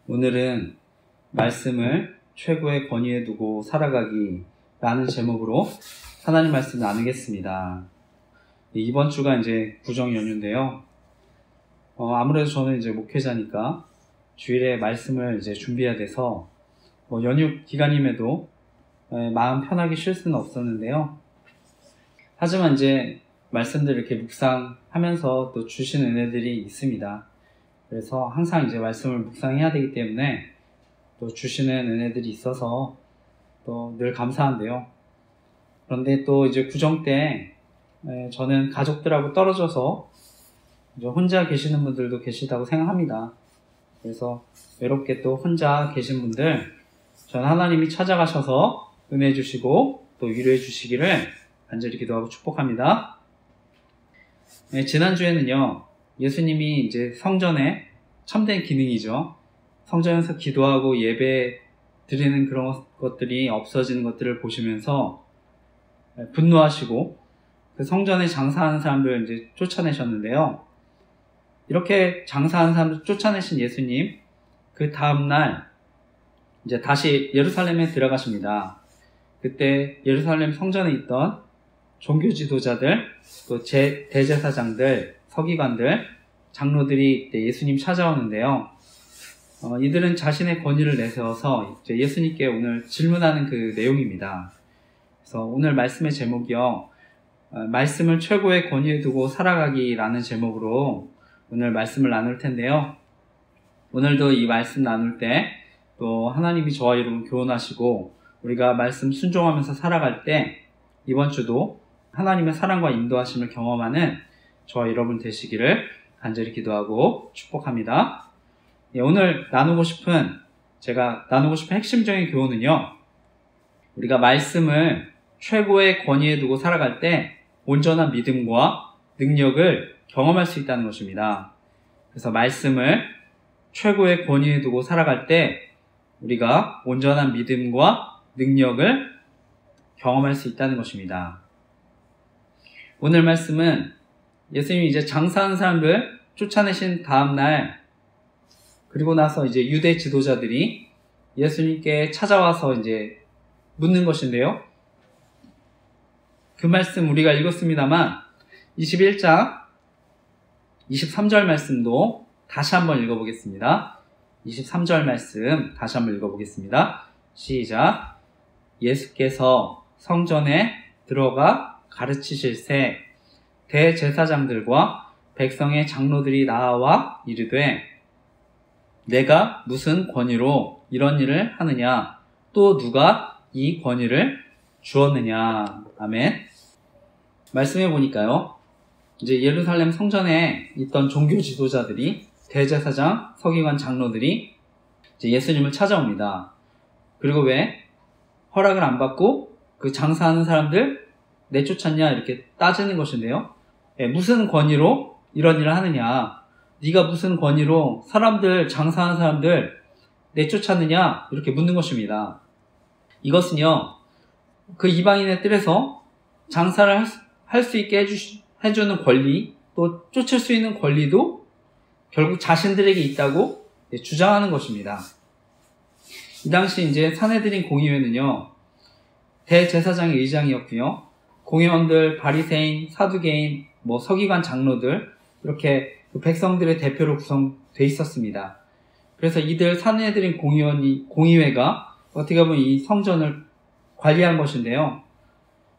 오늘은 말씀을 최고의 권위에 두고 살아가기 라는 제목으로 하나님 말씀 나누겠습니다. 이번 주가 이제 구정 연휴인데요. 아무래도 저는 이제 목회자니까 주일에 말씀을 이제 준비해야 돼서 연휴 기간임에도 마음 편하게 쉴 수는 없었는데요. 하지만 이제 말씀들 이렇게 묵상하면서 또 주신 은혜들이 있습니다. 그래서 항상 이제 말씀을 묵상해야 되기 때문에 또 주시는 은혜들이 있어서 또 늘 감사한데요. 그런데 또 이제 구정 때 저는 가족들하고 떨어져서 이제 혼자 계시는 분들도 계시다고 생각합니다. 그래서 외롭게 또 혼자 계신 분들, 전 하나님이 찾아가셔서 은혜 주시고 또 위로해 주시기를 간절히 기도하고 축복합니다. 지난주에는요, 예수님이 이제 성전에 참된 기능이죠. 성전에서 기도하고 예배 드리는 그런 것들이 없어지는 것들을 보시면서 분노하시고 그 성전에 장사하는 사람들을 이제 쫓아내셨는데요. 이렇게 장사하는 사람들 쫓아내신 예수님, 그 다음날 이제 다시 예루살렘에 들어가십니다. 그때 예루살렘 성전에 있던 종교 지도자들, 또 대제사장들, 서기관들, 장로들이 예수님 찾아오는데요. 이들은 자신의 권위를 내세워서 이제 예수님께 오늘 질문하는 그 내용입니다. 그래서 오늘 말씀의 제목이요, 말씀을 최고의 권위에 두고 살아가기라는 제목으로 오늘 말씀을 나눌 텐데요. 오늘도 이 말씀 나눌 때 또 하나님이 저와 여러분 교훈하시고 우리가 말씀 순종하면서 살아갈 때 이번 주도 하나님의 사랑과 인도하심을 경험하는 저와 여러분 되시기를 간절히 기도하고 축복합니다. 오늘 제가 나누고 싶은 핵심적인 교훈은요, 우리가 말씀을 최고의 권위에 두고 살아갈 때 온전한 믿음과 능력을 경험할 수 있다는 것입니다. 그래서 말씀을 최고의 권위에 두고 살아갈 때 우리가 온전한 믿음과 능력을 경험할 수 있다는 것입니다. 오늘 말씀은 예수님이 이제 장사하는 사람들 쫓아내신 다음날, 그리고 나서 이제 유대 지도자들이 예수님께 찾아와서 이제 묻는 것인데요. 그 말씀 우리가 읽었습니다만 21장 23절 말씀도 다시 한번 읽어보겠습니다. 23절 말씀 다시 한번 읽어보겠습니다. 시작. 예수께서 성전에 들어가 가르치실새 대제사장들과 백성의 장로들이 나와 이르되 내가 무슨 권위로 이런 일을 하느냐, 또 누가 이 권위를 주었느냐. 아멘. 말씀해 보니까요, 이제 예루살렘 성전에 있던 종교 지도자들이, 대제사장, 서기관, 장로들이 이제 예수님을 찾아옵니다. 그리고 왜 허락을 안 받고 그 장사하는 사람들 내쫓았냐 이렇게 따지는 것인데요. 무슨 권위로 이런 일을 하느냐, 네가 무슨 권위로 사람들, 장사하는 사람들 내쫓았느냐 이렇게 묻는 것입니다. 이것은요, 그 이방인의 뜰에서 장사를 할 수 있게 해주는 권리, 또 쫓을 수 있는 권리도 결국 자신들에게 있다고 주장하는 것입니다. 이 당시 이제 산헤드린 공의회는요, 대제사장의 의장이었고요, 공회원들, 바리새인, 사두개인, 서기관, 장로들, 이렇게 백성들의 대표로 구성되어 있었습니다. 그래서 이들 산헤드린 공의회가 어떻게 보면 이 성전을 관리한 것인데요.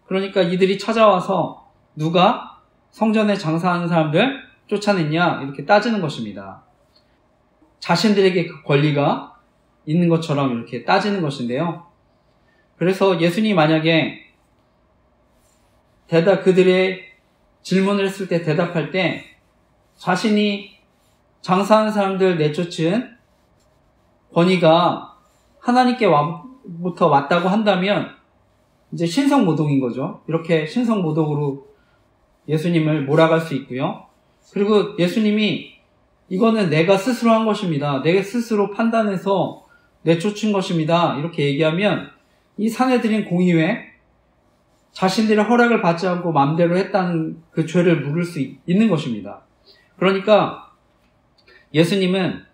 그러니까 이들이 찾아와서 누가 성전에 장사하는 사람들 쫓아냈냐 이렇게 따지는 것입니다. 자신들에게 그 권리가 있는 것처럼 이렇게 따지는 것인데요. 그래서 예수님이 만약에 그들의 질문을 했을 때 대답할 때 자신이 장사하는 사람들 내쫓은 권위가 하나님께부터 왔다고 한다면 이제 신성모독인 거죠. 이렇게 신성모독으로 예수님을 몰아갈 수 있고요. 그리고 예수님이 이거는 내가 스스로 한 것입니다, 내가 스스로 판단해서 내쫓은 것입니다 이렇게 얘기하면 이 산헤드린 공의회, 자신들의 허락을 받지 않고 마음대로 했다는 그 죄를 물을 수 있는 것입니다. 그러니까 예수님은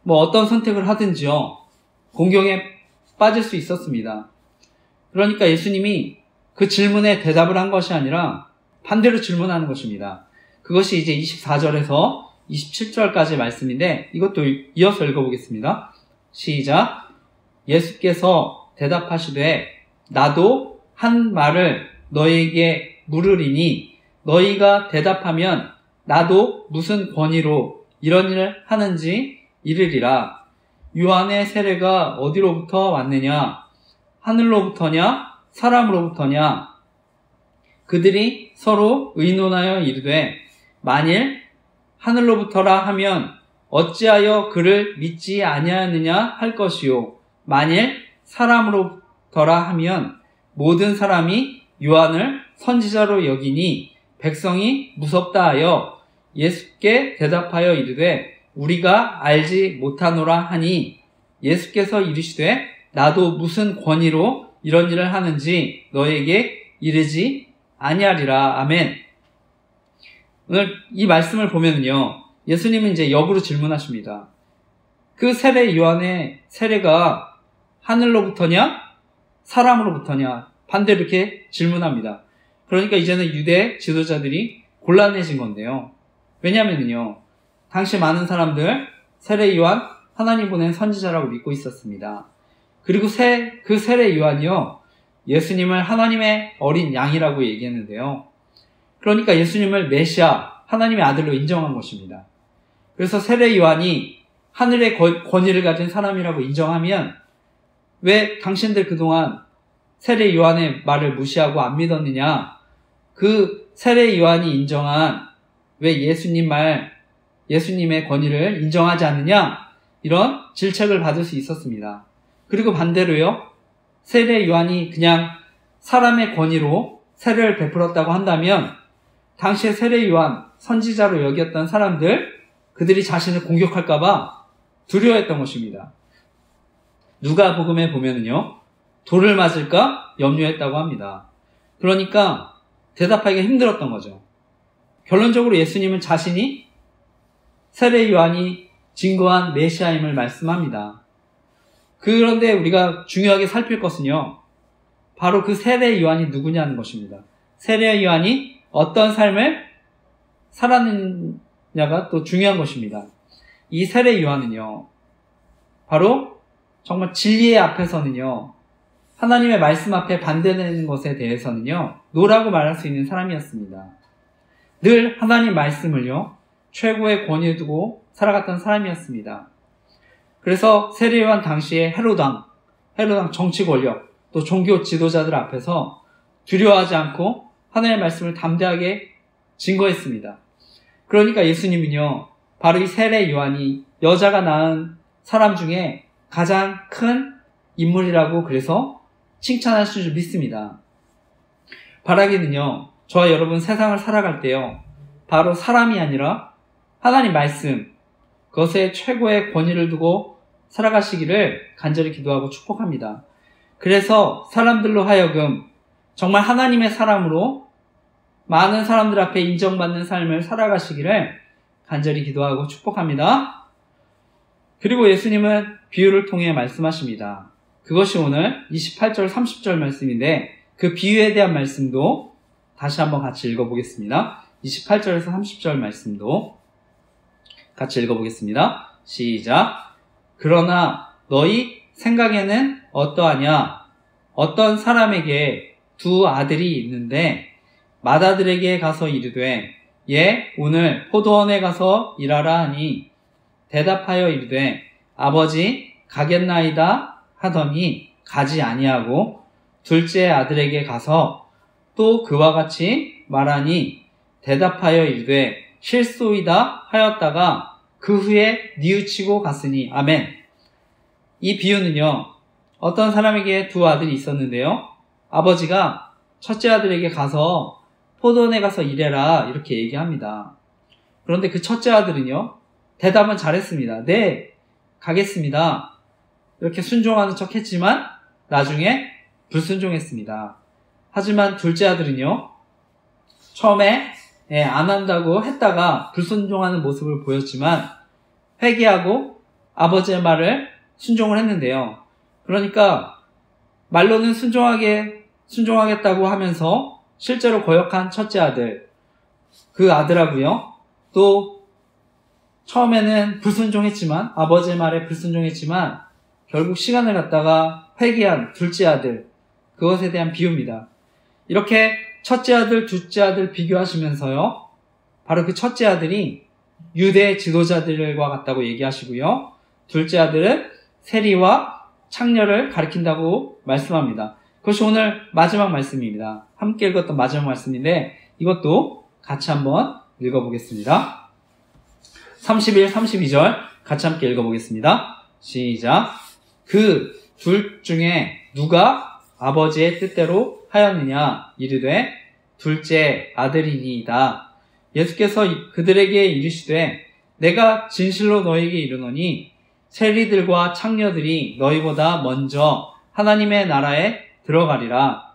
뭐 어떤 선택을 하든지요, 공경에 빠질 수 있었습니다. 그러니까 예수님이 그 질문에 대답을 한 것이 아니라 반대로 질문하는 것입니다. 그것이 이제 24절에서 27절까지의 말씀인데, 이것도 이어서 읽어보겠습니다. 시작. 예수께서 대답하시되 나도 한 말을 너희에게 물으리니 너희가 대답하면 나도 무슨 권위로 이런 일을 하는지 이르리라. 요한의 세례가 어디로부터 왔느냐? 하늘로부터냐? 사람으로부터냐? 그들이 서로 의논하여 이르되 만일 하늘로부터라 하면 어찌하여 그를 믿지 아니하느냐 할 것이요, 만일 사람으로부터라 하면 모든 사람이 요한을 선지자로 여기니 백성이 무섭다 하여 예수께 대답하여 이르되 우리가 알지 못하노라 하니, 예수께서 이르시되 나도 무슨 권위로 이런 일을 하는지 너에게 이르지 아니하리라. 아멘. 오늘 이 말씀을 보면요, 예수님은 이제 역으로 질문하십니다. 그 세례 요한의 세례가 하늘로부터냐 사람으로부터냐, 반대로 이렇게 질문합니다. 그러니까 이제는 유대 지도자들이 곤란해진 건데요. 왜냐면요, 당시 많은 사람들 세례 요한 하나님 보낸 선지자라고 믿고 있었습니다. 그리고 그 세례 요한이요, 예수님을 하나님의 어린 양이라고 얘기했는데요. 그러니까 예수님을 메시아, 하나님의 아들로 인정한 것입니다. 그래서 세례 요한이 하늘의 권위를 가진 사람이라고 인정하면 왜 당신들 그동안 세례 요한의 말을 무시하고 안 믿었느냐? 그 세례 요한이 인정한 왜 예수님의 권위를 인정하지 않느냐? 이런 질책을 받을 수 있었습니다. 그리고 반대로요, 세례 요한이 그냥 사람의 권위로 세례를 베풀었다고 한다면 당시에 세례 요한 선지자로 여겼던 사람들, 그들이 자신을 공격할까봐 두려워했던 것입니다. 누가복음에 보면은요, 돌을 맞을까 염려했다고 합니다. 그러니까 대답하기가 힘들었던 거죠. 결론적으로 예수님은 자신이 세례 요한이 증거한 메시아임을 말씀합니다. 그런데 우리가 중요하게 살필 것은요, 바로 그 세례 요한이 누구냐는 것입니다. 세례 요한이 어떤 삶을 살았느냐가 또 중요한 것입니다. 이 세례 요한은요, 바로 정말 진리의 앞에서는요, 하나님의 말씀 앞에 반대되는 것에 대해서는요, 노라고 말할 수 있는 사람이었습니다. 늘 하나님 말씀을요, 최고의 권위에 두고 살아갔던 사람이었습니다. 그래서 세례 요한 당시에 헤로당 정치 권력, 또 종교 지도자들 앞에서 두려워하지 않고 하나님의 말씀을 담대하게 증거했습니다. 그러니까 예수님은요, 바로 이 세례 요한이 여자가 낳은 사람 중에 가장 큰 인물이라고 그래서 칭찬하실 줄 믿습니다. 바라기는요, 저와 여러분 세상을 살아갈 때요, 바로 사람이 아니라 하나님 말씀, 그것에 최고의 권위를 두고 살아가시기를 간절히 기도하고 축복합니다. 그래서 사람들로 하여금 정말 하나님의 사람으로 많은 사람들 앞에 인정받는 삶을 살아가시기를 간절히 기도하고 축복합니다. 그리고 예수님은 비유를 통해 말씀하십니다. 그것이 오늘 28절 30절 말씀인데, 그 비유에 대한 말씀도 다시 한번 같이 읽어보겠습니다. 28절에서 30절 말씀도 같이 읽어보겠습니다. 시작. 그러나 너희 생각에는 어떠하냐? 어떤 사람에게 두 아들이 있는데 맏아들에게 가서 이르되 얘 오늘 포도원에 가서 일하라 하니 대답하여 이르되 아버지 가겠나이다 하더니 가지 아니하고 둘째 아들에게 가서 또 그와 같이 말하니 대답하여 이르되 실소이다 하였다가 그 후에 뉘우치고 갔으니. 아멘. 이 비유는요, 어떤 사람에게 두 아들이 있었는데요, 아버지가 첫째 아들에게 가서 포도원에 가서 일해라 이렇게 얘기합니다. 그런데 그 첫째 아들은요, 대답은 잘했습니다. 네, 가겠습니다. 이렇게 순종하는 척 했지만 나중에 불순종했습니다. 하지만 둘째 아들은요, 처음에 안 한다고 했다가 불순종하는 모습을 보였지만 회개하고 아버지의 말을 순종을 했는데요. 그러니까 말로는 순종하겠다고 하면서 실제로 거역한 첫째 아들, 그 아들하고요. 또 처음에는 불순종했지만, 아버지의 말에 불순종했지만 결국 시간을 갖다가 회개한 둘째 아들, 그것에 대한 비유입니다. 이렇게 첫째 아들, 둘째 아들 비교하시면서요, 바로 그 첫째 아들이 유대 지도자들과 같다고 얘기하시고요, 둘째 아들은 세리와 창녀를 가리킨다고 말씀합니다. 그것이 오늘 마지막 말씀입니다. 함께 읽었던 마지막 말씀인데 이것도 같이 한번 읽어보겠습니다. 31, 32절 같이 함께 읽어보겠습니다. 시작. 그 둘 중에 누가 아버지의 뜻대로 하였느냐? 이르되 둘째 아들이니이다. 예수께서 그들에게 이르시되 내가 진실로 너희에게 이르노니 세리들과 창녀들이 너희보다 먼저 하나님의 나라에 들어가리라.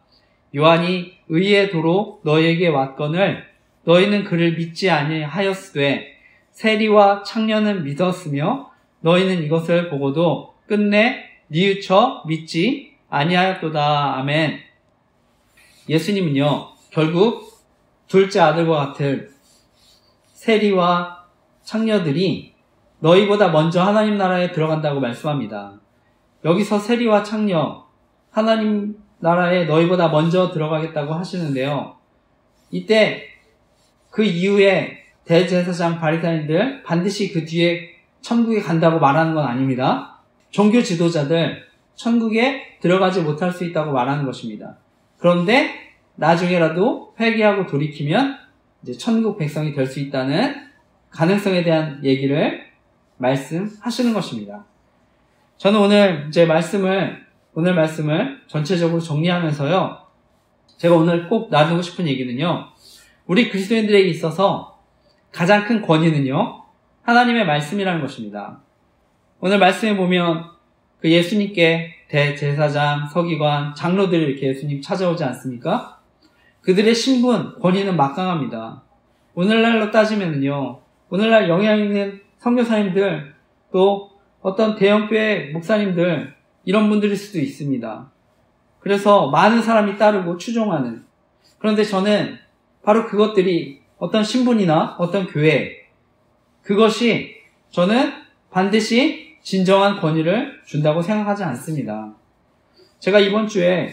요한이 의의 도로 너희에게 왔거늘 너희는 그를 믿지 아니하였으되 세리와 창녀는 믿었으며 너희는 이것을 보고도 끝내 뉘우쳐 믿지 아니하였도다. 아멘. 예수님은요, 결국 둘째 아들과 같은 세리와 창녀들이 너희보다 먼저 하나님 나라에 들어간다고 말씀합니다. 여기서 세리와 창녀, 하나님 나라에 너희보다 먼저 들어가겠다고 하시는데요. 이때 그 이후에 대제사장 바리새인들 반드시 그 뒤에 천국에 간다고 말하는 건 아닙니다. 종교 지도자들 천국에 들어가지 못할 수 있다고 말하는 것입니다. 그런데 나중에라도 회개하고 돌이키면 이제 천국 백성이 될 수 있다는 가능성에 대한 얘기를 말씀하시는 것입니다. 저는 오늘 말씀을 전체적으로 정리하면서요, 제가 오늘 꼭 나누고 싶은 얘기는요, 우리 그리스도인들에게 있어서 가장 큰 권위는요, 하나님의 말씀이라는 것입니다. 오늘 말씀에 보면 그 예수님께 대제사장, 서기관, 장로들이 이렇게 예수님 찾아오지 않습니까? 그들의 신분, 권위는 막강합니다. 오늘날로 따지면은요, 오늘날 영향 있는 선교사님들, 또 어떤 대형교회 목사님들, 이런 분들일 수도 있습니다. 그래서 많은 사람이 따르고 추종하는. 그런데 저는 바로 그것들이 어떤 신분이나 어떤 교회, 그것이 저는 반드시 진정한 권위를 준다고 생각하지 않습니다. 제가 이번 주에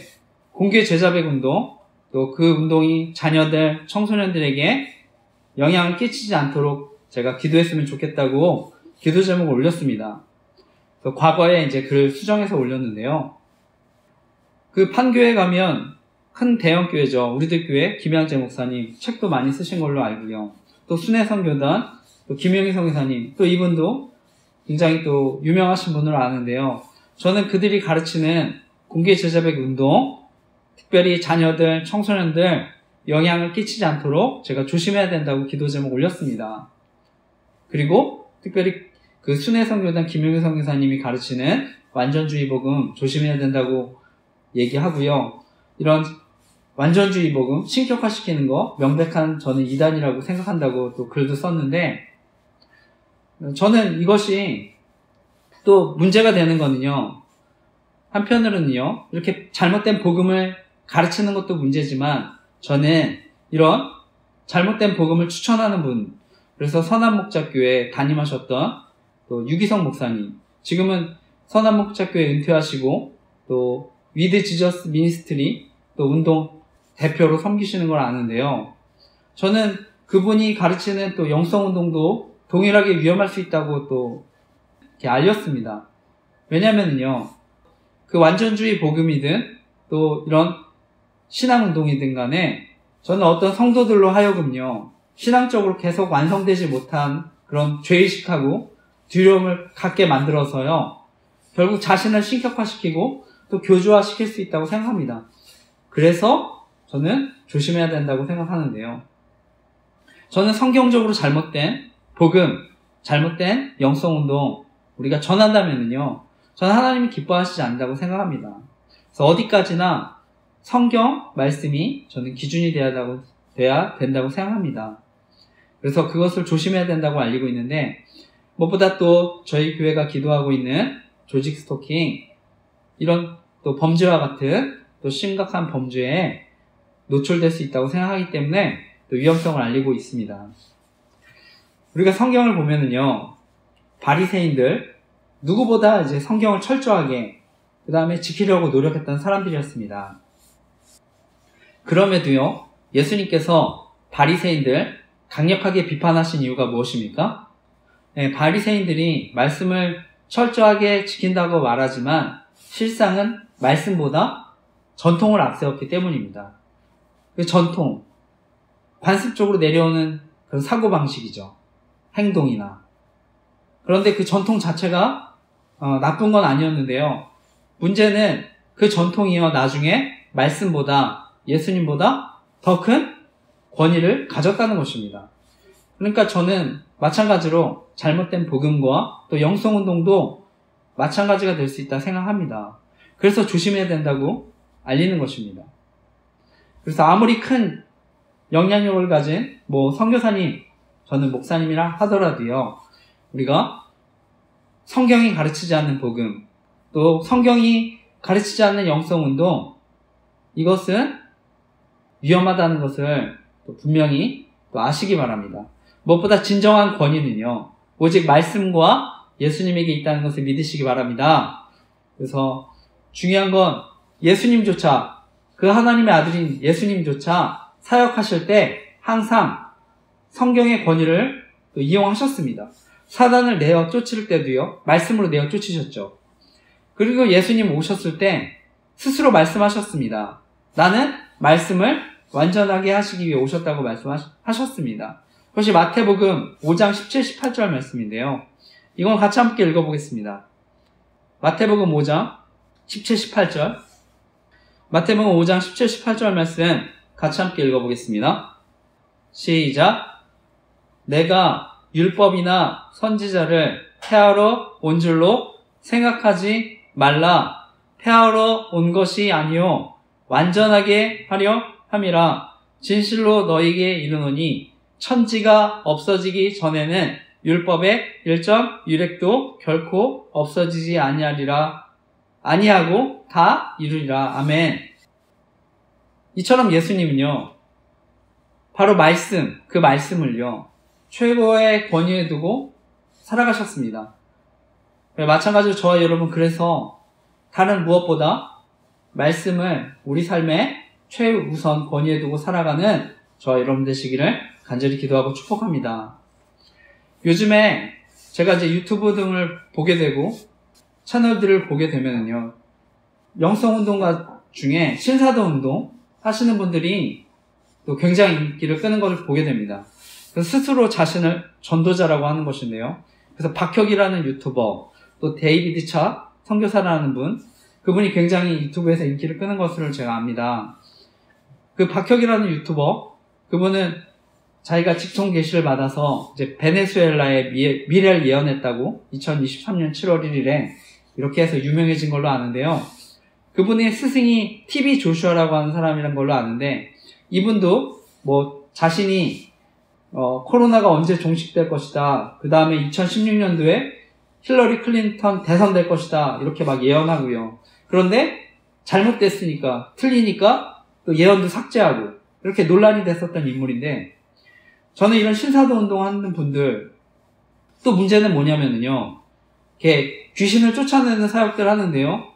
공개 제자백 운동, 또 그 운동이 자녀들, 청소년들에게 영향을 끼치지 않도록 제가 기도했으면 좋겠다고 기도 제목을 올렸습니다. 과거에 이제 글을 수정해서 올렸는데요. 그 판교에 가면 큰 대형교회죠. 우리들 교회 김양재 목사님 책도 많이 쓰신 걸로 알고요. 또 순회선교단, 또 김영희 선교사님, 또 이분도 굉장히 또 유명하신 분으로 아는데요. 저는 그들이 가르치는 공개 제자백 운동, 특별히 자녀들, 청소년들 영향을 끼치지 않도록 제가 조심해야 된다고 기도 제목 올렸습니다. 그리고 특별히 그 순회선교단 김영희 선교사님이 가르치는 완전주의 복음 조심해야 된다고 얘기하고요. 이런 완전주의 복음 신격화시키는 거 명백한 저는 이단이라고 생각한다고 또 글도 썼는데, 저는 이것이 또 문제가 되는 거는요, 한편으로는요, 이렇게 잘못된 복음을 가르치는 것도 문제지만 저는 이런 잘못된 복음을 추천하는 분, 그래서 선한목자교회 담임하셨던 또 유기성 목사님, 지금은 선한목자교회 은퇴하시고 또 위드 지저스 미니스트리 또 운동 대표로 섬기시는 걸 아는데요. 저는 그분이 가르치는 또 영성운동도 동일하게 위험할 수 있다고 또 이렇게 알렸습니다. 왜냐면은요, 그 완전주의 복음이든 또 이런 신앙운동이든 간에 저는 어떤 성도들로 하여금요, 신앙적으로 계속 완성되지 못한 그런 죄의식하고 두려움을 갖게 만들어서요, 결국 자신을 신격화시키고 또 교조화시킬 수 있다고 생각합니다. 그래서 저는 조심해야 된다고 생각하는데요. 저는 성경적으로 잘못된 복음, 잘못된 영성운동 우리가 전한다면은요, 저는 하나님이 기뻐하시지 않는다고 생각합니다. 그래서 어디까지나 성경 말씀이 저는 기준이 돼야 된다고 생각합니다. 그래서 그것을 조심해야 된다고 알리고 있는데, 무엇보다 또 저희 교회가 기도하고 있는 조직 스토킹, 이런 또 범죄와 같은 또 심각한 범죄에 노출될 수 있다고 생각하기 때문에 또 위험성을 알리고 있습니다. 우리가 성경을 보면은요, 바리새인들 누구보다 이제 성경을 철저하게 그 다음에 지키려고 노력했던 사람들이었습니다. 그럼에도요, 예수님께서 바리새인들 강력하게 비판하신 이유가 무엇입니까? 바리새인들이 말씀을 철저하게 지킨다고 말하지만 실상은 말씀보다 전통을 앞세웠기 때문입니다. 그 전통, 관습적으로 내려오는 그런 사고방식이죠. 행동이나. 그런데 그 전통 자체가 나쁜 건 아니었는데요. 문제는 그 전통이요, 나중에 말씀보다, 예수님보다 더 큰 권위를 가졌다는 것입니다. 그러니까 저는 마찬가지로 잘못된 복음과 또 영성운동도 마찬가지가 될 수 있다 생각합니다. 그래서 조심해야 된다고 알리는 것입니다. 그래서 아무리 큰 영향력을 가진 선교사님, 저는 목사님이라 하더라도요, 우리가 성경이 가르치지 않는 복음, 또 성경이 가르치지 않는 영성운동, 이것은 위험하다는 것을 또 분명히 또 아시기 바랍니다. 무엇보다 진정한 권위는요, 오직 말씀과 예수님에게 있다는 것을 믿으시기 바랍니다. 그래서 중요한 건 예수님조차, 그 하나님의 아들인 예수님조차 사역하실 때 항상 성경의 권위를 또 이용하셨습니다. 사단을 내어 쫓을 때도요, 말씀으로 내어 쫓으셨죠. 그리고 예수님 오셨을 때 스스로 말씀하셨습니다. 나는 말씀을 완전하게 하시기 위해 오셨다고 말씀하셨습니다. 그것이 마태복음 5장 17, 18절 말씀인데요. 이건 같이 함께 읽어보겠습니다. 마태복음 5장 17, 18절. 마태복음 5장 17, 18절 말씀 같이 함께 읽어보겠습니다. 시작. 내가 율법이나 선지자를 폐하러 온 줄로 생각하지 말라. 폐하러 온 것이 아니요 완전하게 하려 함이라. 진실로 너희에게 이르노니 천지가 없어지기 전에는 율법의 1점 유렉도 결코 없어지지 아니하고 다 이루리라. 아멘. 이처럼 예수님은요, 바로 말씀, 그 말씀을요, 최고의 권위에 두고 살아가셨습니다. 마찬가지로 저와 여러분, 그래서 다른 무엇보다 말씀을 우리 삶의 최우선 권위에 두고 살아가는 저와 여러분 되시기를 간절히 기도하고 축복합니다. 요즘에 제가 이제 유튜브 등을 보게 되고 채널들을 보게 되면요, 영성운동가 중에 신사도 운동 하시는 분들이 또 굉장히 인기를 끄는 것을 보게 됩니다. 그래서 스스로 자신을 전도자라고 하는 것인데요. 그래서 박혁이라는 유튜버, 또 데이비드 차 선교사라는 분, 그분이 굉장히 유튜브에서 인기를 끄는 것을 제가 압니다. 그 박혁이라는 유튜버, 그분은 자기가 직통 계시를 받아서 이제 베네수엘라의 미래를 예언했다고 2023년 7월 1일에 이렇게 해서 유명해진 걸로 아는데요. 그분의 스승이 TV 조슈아라고 하는 사람이란 걸로 아는데, 이분도 자신이 코로나가 언제 종식될 것이다, 그 다음에 2016년도에 힐러리 클린턴 대선될 것이다, 이렇게 막 예언하고요. 그런데 잘못됐으니까, 틀리니까 또 예언도 삭제하고 이렇게 논란이 됐었던 인물인데, 저는 이런 신사도 운동하는 분들, 또 문제는 뭐냐면요, 이렇게 귀신을 쫓아내는 사역들 하는데요.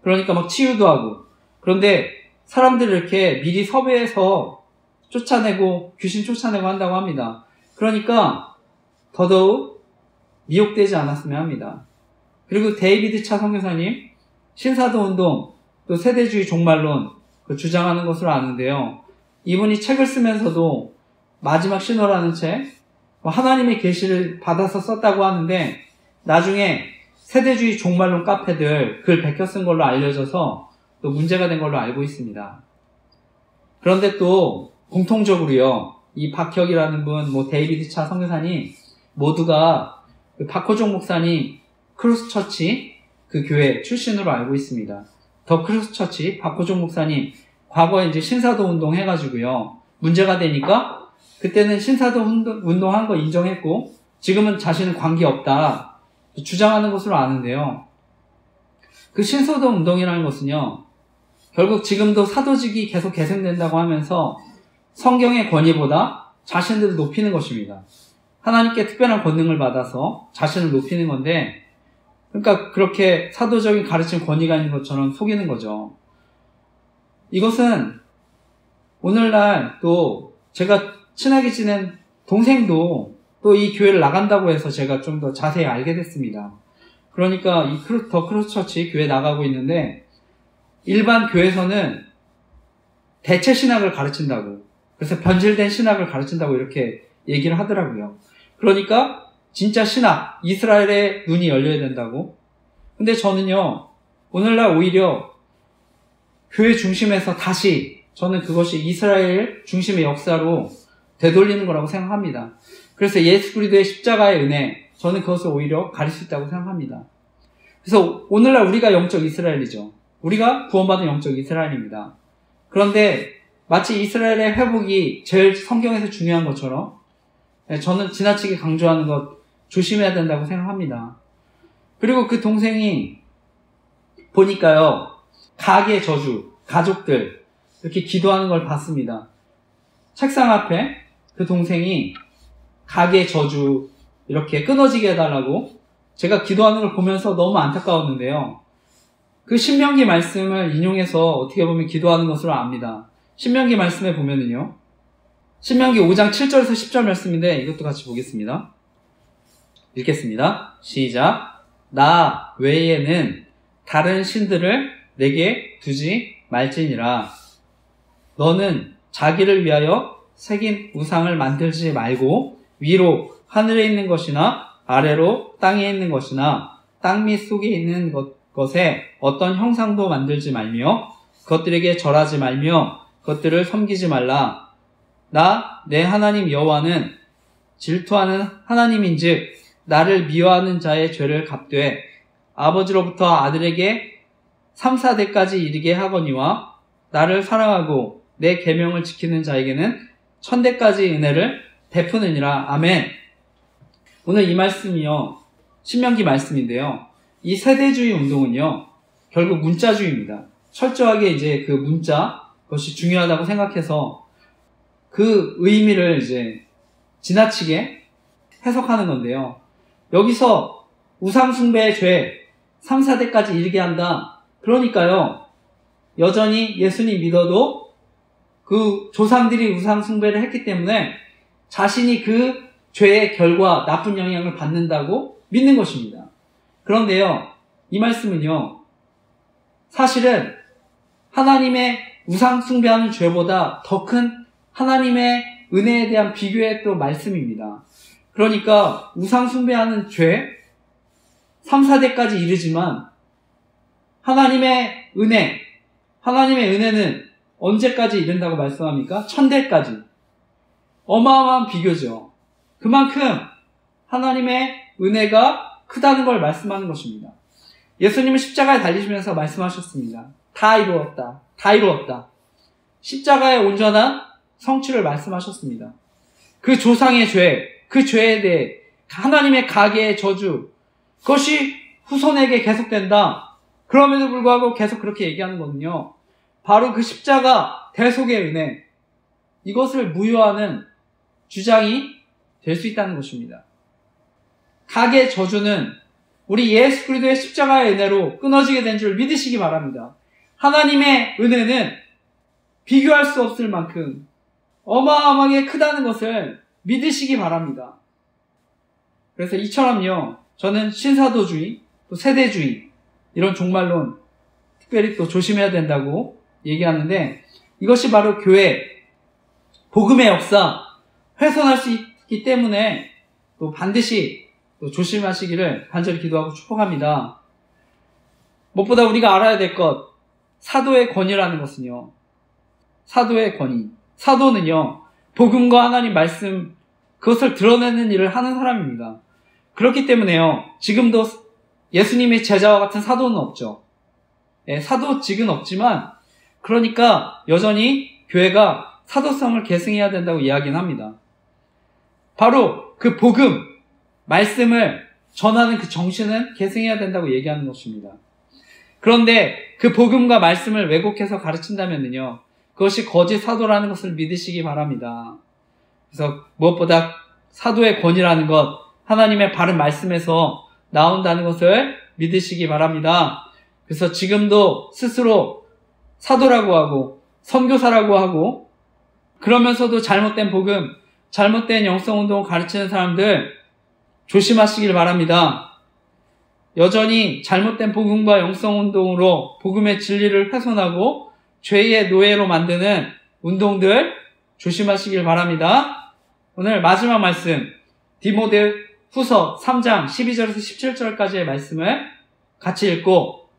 그러니까 막 치유도 하고, 그런데 사람들을 이렇게 미리 섭외해서 쫓아내고 귀신 쫓아내고 한다고 합니다. 그러니까 더더욱 미혹되지 않았으면 합니다. 그리고 데이비드 차 선교사님, 신사도 운동, 또 세대주의 종말론 주장하는 것으로 아는데요. 이분이 책을 쓰면서도 마지막 신호라는 책, 하나님의 계시를 받아서 썼다고 하는데, 나중에 세대주의 종말론 카페들 글 베껴 쓴 걸로 알려져서 또 문제가 된 걸로 알고 있습니다. 그런데 또 공통적으로요, 이 박혁이라는 분, 데이비드 차 선교사님 모두가 그 박호종 목사님 크로스처치 그 교회 출신으로 알고 있습니다. 더 크로스처치 박호종 목사님 과거에 이제 신사도 운동 해가지고요, 문제가 되니까 그때는 신사도 운동한 거 인정했고 지금은 자신은 관계없다 주장하는 것으로 아는데요. 그 신소도 운동이라는 것은요, 결국 지금도 사도직이 계속 계승된다고 하면서 성경의 권위보다 자신들을 높이는 것입니다. 하나님께 특별한 권능을 받아서 자신을 높이는 건데, 그러니까 그렇게 사도적인 가르침 권위가 있는 것처럼 속이는 거죠. 이것은 오늘날 또 제가 친하게 지낸 동생도 또 이 교회를 나간다고 해서 제가 좀 더 자세히 알게 됐습니다. 그러니까 이 더 크로스처치 교회 나가고 있는데, 일반 교회에서는 대체 신학을 가르친다고, 그래서 변질된 신학을 가르친다고 이렇게 얘기를 하더라고요. 그러니까 진짜 신학, 이스라엘의 눈이 열려야 된다고. 근데 저는요, 오늘날 오히려 교회 중심에서 다시 저는 그것이 이스라엘 중심의 역사로 되돌리는 거라고 생각합니다. 그래서 예수 그리스도의 십자가의 은혜, 저는 그것을 오히려 가릴 수 있다고 생각합니다. 그래서 오늘날 우리가 영적 이스라엘이죠. 우리가 구원받은 영적 이스라엘입니다. 그런데 마치 이스라엘의 회복이 제일 성경에서 중요한 것처럼 저는 지나치게 강조하는 것 조심해야 된다고 생각합니다. 그리고 그 동생이 보니까요, 가계 저주, 가족들 이렇게 기도하는 걸 봤습니다. 책상 앞에 그 동생이 가계 저주 이렇게 끊어지게 해달라고 제가 기도하는 걸 보면서 너무 안타까웠는데요. 그 신명기 말씀을 인용해서 어떻게 보면 기도하는 것으로 압니다. 신명기 말씀에 보면은요, 신명기 5장 7절에서 10절 말씀인데 이것도 같이 보겠습니다. 읽겠습니다. 시작. 나 외에는 다른 신들을 내게 두지 말지니라. 너는 자기를 위하여 새긴 우상을 만들지 말고 위로 하늘에 있는 것이나 아래로 땅에 있는 것이나 땅 밑 속에 있는 것에 어떤 형상도 만들지 말며 그것들에게 절하지 말며 그것들을 섬기지 말라. 나 내 하나님 여호와는 질투하는 하나님인즉 나를 미워하는 자의 죄를 갚되 아버지로부터 아들에게 3, 4대까지 이르게 하거니와 나를 사랑하고 내 계명을 지키는 자에게는 1000대까지 은혜를 베푸느니라. 아멘. 오늘 이 말씀이요, 신명기 말씀인데요. 이 세대주의 운동은요, 결국 문자주의입니다. 철저하게 이제 그 문자, 그것이 중요하다고 생각해서 그 의미를 이제 지나치게 해석하는 건데요. 여기서 우상숭배의 죄, 3, 4대까지 이르게 한다. 그러니까요, 여전히 예수님 믿어도 그 조상들이 우상숭배를 했기 때문에 자신이 그 죄의 결과, 나쁜 영향을 받는다고 믿는 것입니다. 그런데요, 이 말씀은요, 사실은 하나님의 우상숭배하는 죄보다 더 큰 하나님의 은혜에 대한 비교의 또 말씀입니다. 그러니까 우상숭배하는 죄 3, 4대까지 이르지만 하나님의 은혜는 언제까지 이른다고 말씀합니까? 1000대까지. 어마어마한 비교죠. 그만큼 하나님의 은혜가 크다는 걸 말씀하는 것입니다. 예수님은 십자가에 달리시면서 말씀하셨습니다. 다 이루었다. 다 이루었다. 십자가의 온전한 성취를 말씀하셨습니다. 그 조상의 죄, 그 죄에 대해 하나님의 가계의 저주, 그것이 후손에게 계속된다. 그럼에도 불구하고 계속 그렇게 얘기하는 거는요, 바로 그 십자가 대속의 은혜, 이것을 무효하는 주장이 될 수 있다는 것입니다. 가계 저주는 우리 예수 그리스도의 십자가의 은혜로 끊어지게 된 줄 믿으시기 바랍니다. 하나님의 은혜는 비교할 수 없을 만큼 어마어마하게 크다는 것을 믿으시기 바랍니다. 그래서 이처럼요, 저는 신사도주의, 또 세대주의, 이런 종말론 특별히 또 조심해야 된다고 얘기하는데, 이것이 바로 교회, 복음의 역사, 훼손할 수 있기 때문에 또 반드시 또 조심하시기를 간절히 기도하고 축복합니다. 무엇보다 우리가 알아야 될 것, 사도의 권위라는 것은요, 사도의 권위. 사도는요, 복음과 하나님 말씀, 그것을 드러내는 일을 하는 사람입니다. 그렇기 때문에요, 지금도 예수님의 제자와 같은 사도는 없죠. 사도직은 없지만, 그러니까 여전히 교회가 사도성을 계승해야 된다고 이야기는 합니다. 바로 그 복음, 말씀을 전하는 그 정신은 계승해야 된다고 얘기하는 것입니다. 그런데 그 복음과 말씀을 왜곡해서 가르친다면요, 그것이 거짓 사도라는 것을 믿으시기 바랍니다. 그래서 무엇보다 사도의 권위라는 것, 하나님의 바른 말씀에서 나온다는 것을 믿으시기 바랍니다. 그래서 지금도 스스로 사도라고 하고 선교사라고 하고 그러면서도 잘못된 복음, 잘못된 영성운동을 가르치는 사람들 조심하시길 바랍니다. 여전히 잘못된 복음과 영성운동으로 복음의 진리를 훼손하고 죄의 노예로 만드는 운동들 조심하시길 바랍니다. 오늘 마지막 말씀, 디모데 후서 3장 12절에서 17절까지의 말씀을 같이 읽고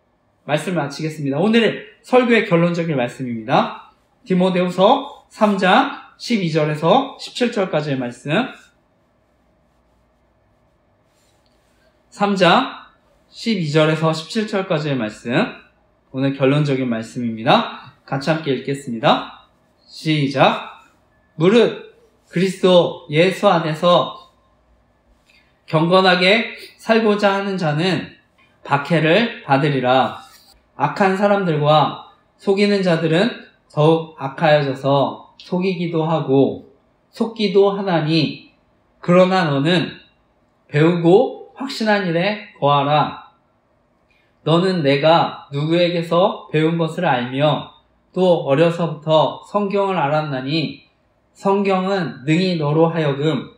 말씀을 마치겠습니다. 오늘 설교의 결론적인 말씀입니다. 디모데후서 3장 12절에서 17절까지의 말씀. 3장 12절에서 17절까지의 말씀. 오늘 결론적인 말씀입니다. 같이 함께 읽겠습니다. 시작. 무릇 그리스도 예수 안에서 경건하게 살고자 하는 자는 박해를 받으리라. 악한 사람들과 속이는 자들은 더욱 악하여져서 속이기도 하고 속기도 하나니, 그러나 너는 배우고 확신한 일에 거하라. 너는 내가 누구에게서 배운 것을 알며 또 어려서부터 성경을 알았나니, 성경은 능히 너로 하여금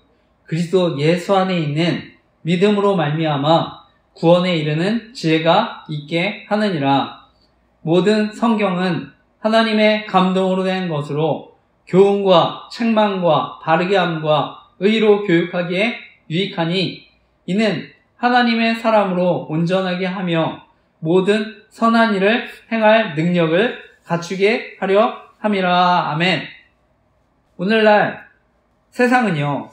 그리스도 예수 안에 있는 믿음으로 말미암아 구원에 이르는 지혜가 있게 하느니라. 모든 성경은 하나님의 감동으로 된 것으로 교훈과 책망과 바르게 함과 의로 교육하기에 유익하니, 이는 하나님의 사람으로 온전하게 하며 모든 선한 일을 행할 능력을 갖추게 하려 함이라. 아멘. 오늘날 세상은요,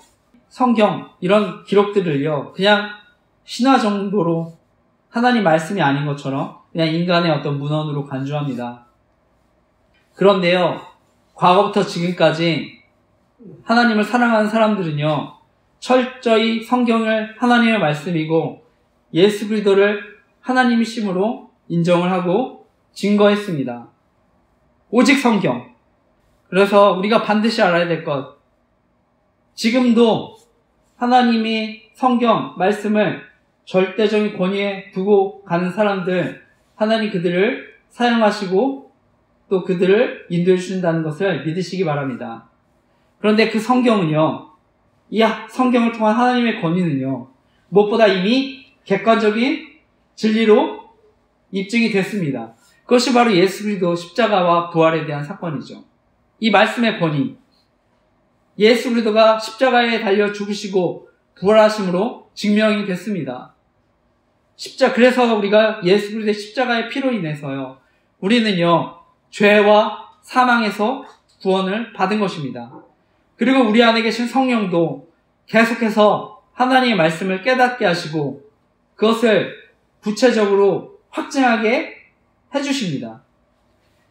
성경 이런 기록들을요, 그냥 신화 정도로 하나님 말씀이 아닌 것처럼 그냥 인간의 어떤 문헌으로 간주합니다. 그런데요, 과거부터 지금까지 하나님을 사랑하는 사람들은요, 철저히 성경을 하나님의 말씀이고 예수 그리스도를 하나님이심으로 인정을 하고 증거했습니다. 오직 성경. 그래서 우리가 반드시 알아야 될 것, 지금도 하나님이 성경 말씀을 절대적인 권위에 두고 가는 사람들, 하나님 그들을 사용하시고 또 그들을 인도해 주신다는 것을 믿으시기 바랍니다. 그런데 그 성경은요, 이 성경을 통한 하나님의 권위는요, 무엇보다 이미 객관적인 진리로 입증이 됐습니다. 그것이 바로 예수 그리스도 십자가와 부활에 대한 사건이죠. 이 말씀의 권위, 예수 그리스도가 십자가에 달려 죽으시고 부활하심으로 증명이 됐습니다. 그래서 우리가 예수 그리스도의 십자가의 피로 인해서요, 우리는요, 죄와 사망에서 구원을 받은 것입니다. 그리고 우리 안에 계신 성령도 계속해서 하나님의 말씀을 깨닫게 하시고 그것을 구체적으로 확증하게 해주십니다.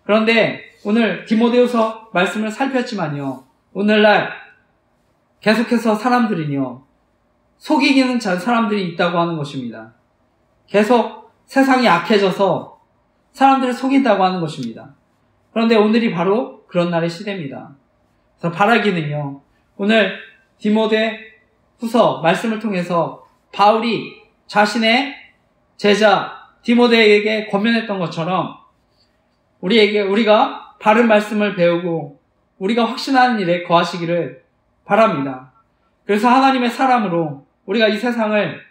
그런데 오늘 디모데후서 말씀을 살폈지만요, 오늘날 계속해서 사람들은요, 속이기는 사람들이 있다고 하는 것입니다. 계속 세상이 악해져서 사람들을 속인다고 하는 것입니다. 그런데 오늘이 바로 그런 날의 시대입니다. 그래서 바라기는요, 오늘 디모데후서 말씀을 통해서 바울이 자신의 제자 디모데에게 권면했던 것처럼 우리가 바른 말씀을 배우고 우리가 확신하는 일에 거하시기를 바랍니다. 그래서 하나님의 사람으로 우리가 이 세상을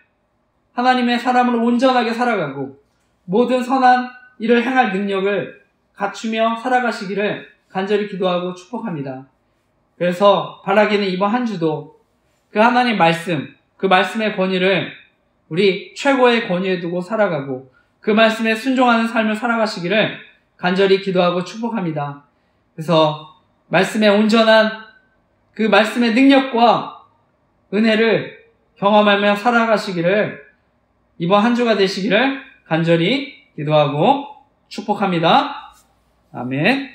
하나님의 사람으로 온전하게 살아가고 모든 선한 일을 행할 능력을 갖추며 살아가시기를 간절히 기도하고 축복합니다. 그래서 바라기는 이번 한 주도 그 하나님 말씀, 그 말씀의 권위를 우리 최고의 권위에 두고 살아가고 그 말씀에 순종하는 삶을 살아가시기를 간절히 기도하고 축복합니다. 그래서 말씀의 온전한 그 말씀의 능력과 은혜를 경험하며 살아가시기를 이번 한 주가 되시기를 간절히 기도하고 축복합니다. 아멘.